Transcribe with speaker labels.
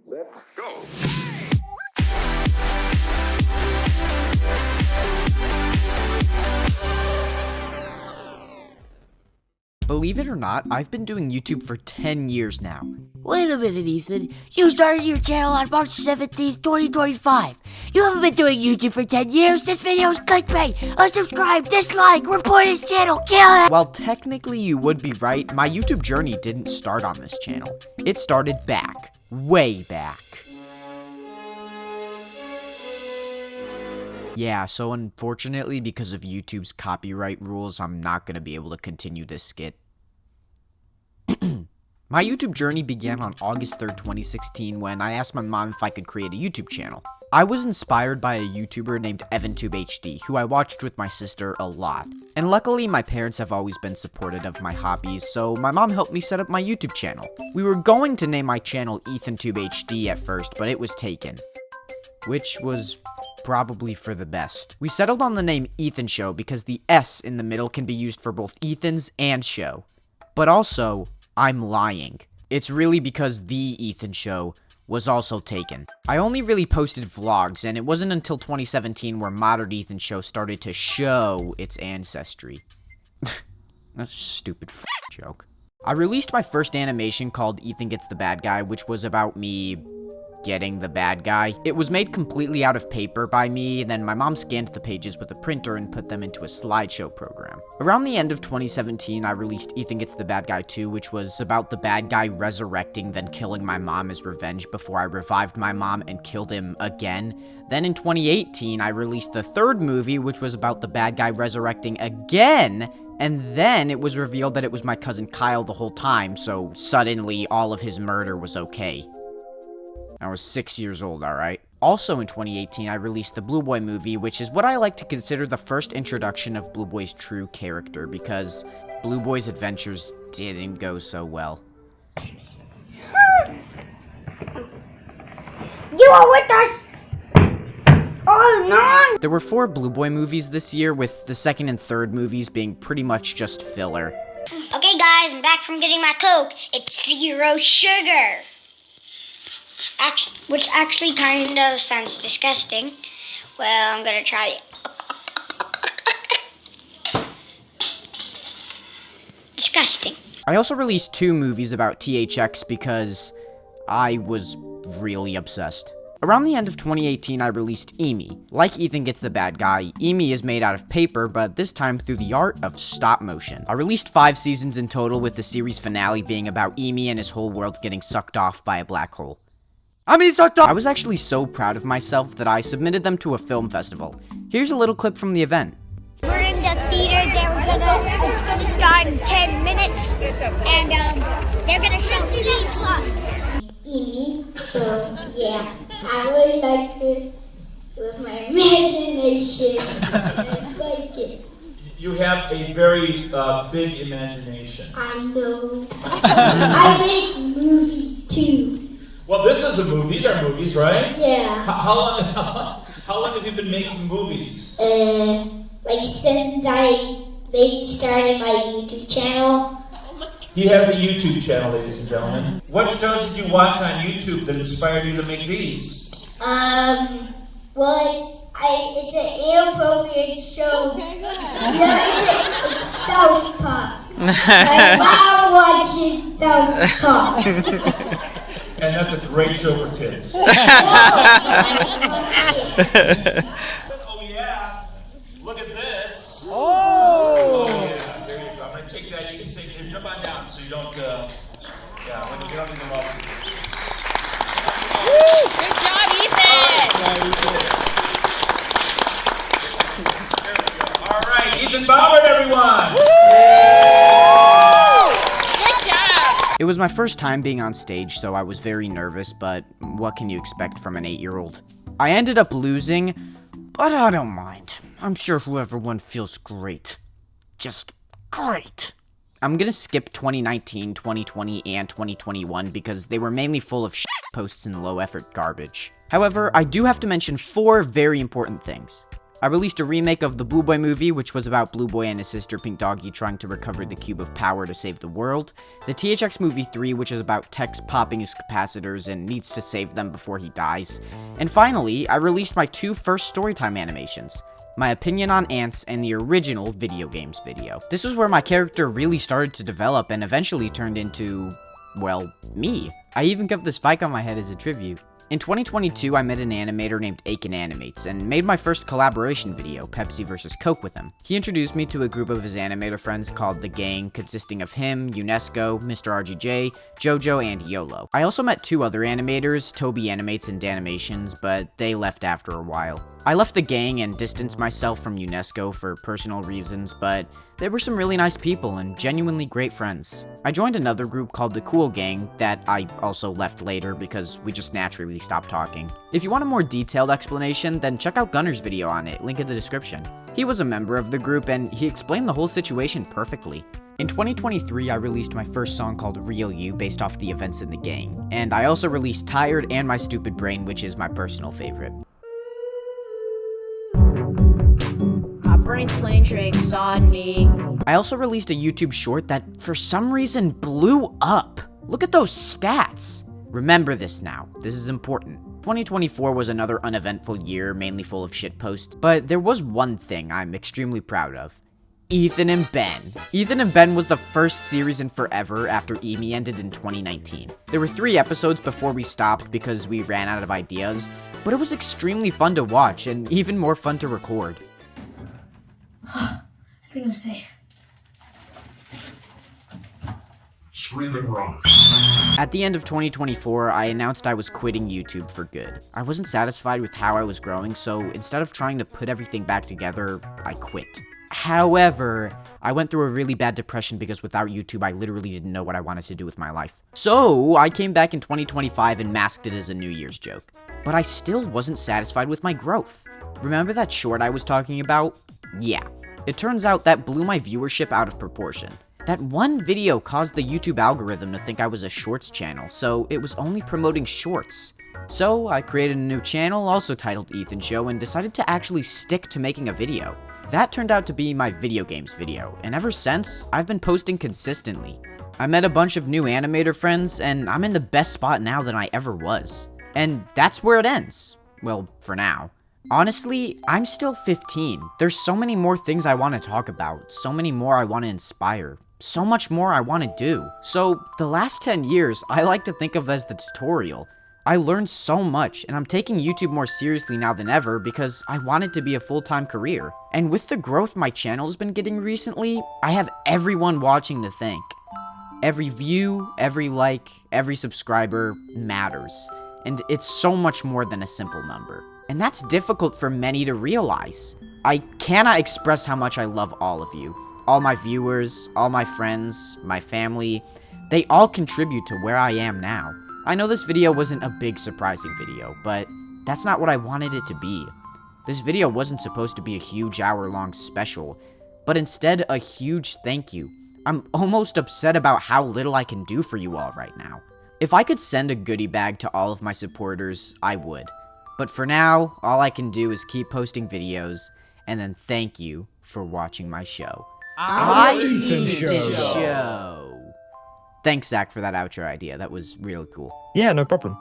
Speaker 1: Let's go.
Speaker 2: Believe it or not, I've been doing YouTube for 10 years now.
Speaker 3: Wait a minute, Ethan. You started your channel on March 17th, 2025. You haven't been doing YouTube for 10 years. This video's clickbait. Unsubscribe, dislike, report his channel, kill it!
Speaker 2: While technically you would be right, my YouTube journey didn't start on this channel. It started back. Way back. Yeah, so unfortunately, because of YouTube's copyright rules, I'm not gonna be able to continue this skit. My YouTube journey began on August 3rd, 2016 when I asked my mom if I could create a YouTube channel. I was inspired by a YouTuber named EvanTubeHD, who I watched with my sister a lot. And luckily, my parents have always been supportive of my hobbies, so my mom helped me set up my YouTube channel. We were going to name my channel EthanTubeHD at first, but it was taken. Which was probably for the best. We settled on the name Ethanshow because the S in the middle can be used for both Ethan's and show. But also, I'm lying. It's really because the Ethan Show was also taken. I only really posted vlogs, and it wasn't until 2017 where Modern Ethan Show started to show its ancestry. That's a stupid joke. I released my first animation called Ethan Gets the Bad Guy, which was about me getting the bad guy. It was made completely out of paper by me, and then my mom scanned the pages with a printer and put them into a slideshow program. Around the end of 2017, I released Ethan Gets the Bad Guy 2, which was about the bad guy resurrecting, then killing my mom as revenge before I revived my mom and killed him again. Then in 2018, I released the third movie, which was about the bad guy resurrecting again, and then it was revealed that it was my cousin Kyle the whole time, so suddenly all of his murder was okay. I was 6 years old, alright? Also in 2018, I released the Blue Boy movie, which is what I like to consider the first introduction of Blue Boy's true character, because Blue Boy's adventures didn't go so well.
Speaker 4: You are with us all along?
Speaker 2: There were 4 Blue Boy movies this year, with the second and third movies being pretty much just filler.
Speaker 4: Okay guys, I'm back from getting my Coke. It's 0 sugar. Which actually kind of sounds disgusting. Well, I'm gonna try it. Disgusting.
Speaker 2: I also released 2 movies about THX because I was really obsessed. Around the end of 2018, I released Emi. Like Ethan Gets the Bad Guy, Emi is made out of paper, but this time through the art of stop motion. I released 5 seasons in total, with the series finale being about Emi and his whole world getting sucked off by a black hole. I was actually so proud of myself that I submitted them to a film festival. Here's a little clip from the event.
Speaker 4: We're in the theater. It's gonna start in 10 minutes, and they're gonna show Evie. So yeah, I really like it with my imagination. I like it.
Speaker 5: You have a very big imagination.
Speaker 4: I know. I make movies too.
Speaker 5: Well, this is a movie. These are movies, right?
Speaker 4: Yeah.
Speaker 5: How long have you been making movies?
Speaker 4: Like since I started my YouTube channel.
Speaker 5: He has a YouTube channel, ladies and gentlemen. What shows did you watch on YouTube that inspired you to make these?
Speaker 4: Well, it's an inappropriate show. Yeah, it's South Park. My mom watches South Park.
Speaker 5: And that's a great show for kids. Oh yeah, look at this. Oh yeah, there you go. I'm gonna take that. You can take it. Jump on down so you don't. Yeah, when you get on the wall.
Speaker 6: Good job, Ethan.
Speaker 5: There we go. All right, Ethan Ballard, everyone.
Speaker 2: It was my first time being on stage, so I was very nervous, but what can you expect from an 8-year-old? I ended up losing, but I don't mind. I'm sure whoever won feels great. Just great. I'm gonna skip 2019, 2020, and 2021 because they were mainly full of shit posts and low-effort garbage. However, I do have to mention 4 very important things. I released a remake of the Blue Boy movie, which was about Blue Boy and his sister Pink Doggy trying to recover the Cube of Power to save the world. The THX movie 3, which is about Tex popping his capacitors and needs to save them before he dies. And finally, I released my 2 first storytime animations. My opinion on ants and the original video games video. This was where my character really started to develop and eventually turned into, well, me. I even kept the spike on my head as a tribute. In 2022, I met an animator named Aiken Animates and made my first collaboration video, Pepsi vs. Coke, with him. He introduced me to a group of his animator friends called The Gang, consisting of him, UNESCO, Mr. RGJ, Jojo, and YOLO. I also met 2 other animators, Toby Animates and Danimations, but they left after a while. I left The Gang and distanced myself from UNESCO for personal reasons, but they were some really nice people and genuinely great friends. I joined another group called The Cool Gang that I also left later because we just naturally stopped talking. If you want a more detailed explanation, then check out Gunner's video on it, link in the description. He was a member of the group and he explained the whole situation perfectly. In 2023, I released my first song called Real You based off the events in The Gang, and I also released Tired and My Stupid Brain, which is my personal favorite.
Speaker 3: Brain's playing tricks on me.
Speaker 2: I also released a YouTube short that, for some reason, blew up. Look at those stats. Remember this now. This is important. 2024 was another uneventful year, mainly full of shitposts, but there was one thing I'm extremely proud of. Ethan and Ben. Ethan and Ben was the first series in forever after EMI ended in 2019. There were 3 episodes before we stopped because we ran out of ideas, but it was extremely fun to watch and even more fun to record.
Speaker 4: I think I'm safe.
Speaker 5: Scream and run.
Speaker 2: At the end of 2024, I announced I was quitting YouTube for good. I wasn't satisfied with how I was growing, so instead of trying to put everything back together, I quit. However, I went through a really bad depression because without YouTube, I literally didn't know what I wanted to do with my life. So, I came back in 2025 and masked it as a New Year's joke. But I still wasn't satisfied with my growth. Remember that short I was talking about? Yeah. It turns out that blew my viewership out of proportion. That one video caused the YouTube algorithm to think I was a shorts channel, so it was only promoting shorts. So I created a new channel, also titled Ethanshow, and decided to actually stick to making a video. That turned out to be my video games video, and ever since, I've been posting consistently. I met a bunch of new animator friends, and I'm in the best spot now than I ever was. And that's where it ends. Well, for now. Honestly, I'm still 15. There's so many more things I want to talk about, so many more I want to inspire, so much more I want to do. So, the last 10 years, I like to think of as the tutorial. I learned so much, and I'm taking YouTube more seriously now than ever because I want it to be a full-time career. And with the growth my channel's been getting recently, I have everyone watching to thank. Every view, every like, every subscriber matters. And it's so much more than a simple number. And that's difficult for many to realize. I cannot express how much I love all of you. All my viewers, all my friends, my family, they all contribute to where I am now. I know this video wasn't a big surprising video, but that's not what I wanted it to be. This video wasn't supposed to be a huge hour-long special, but instead a huge thank you. I'm almost upset about how little I can do for you all right now. If I could send a goodie bag to all of my supporters, I would. But for now, all I can do is keep posting videos, and then thank you for watching my show.
Speaker 1: My Ethan Show.
Speaker 2: Thanks, Zach, for that outro idea. That was really cool.
Speaker 1: Yeah, no problem.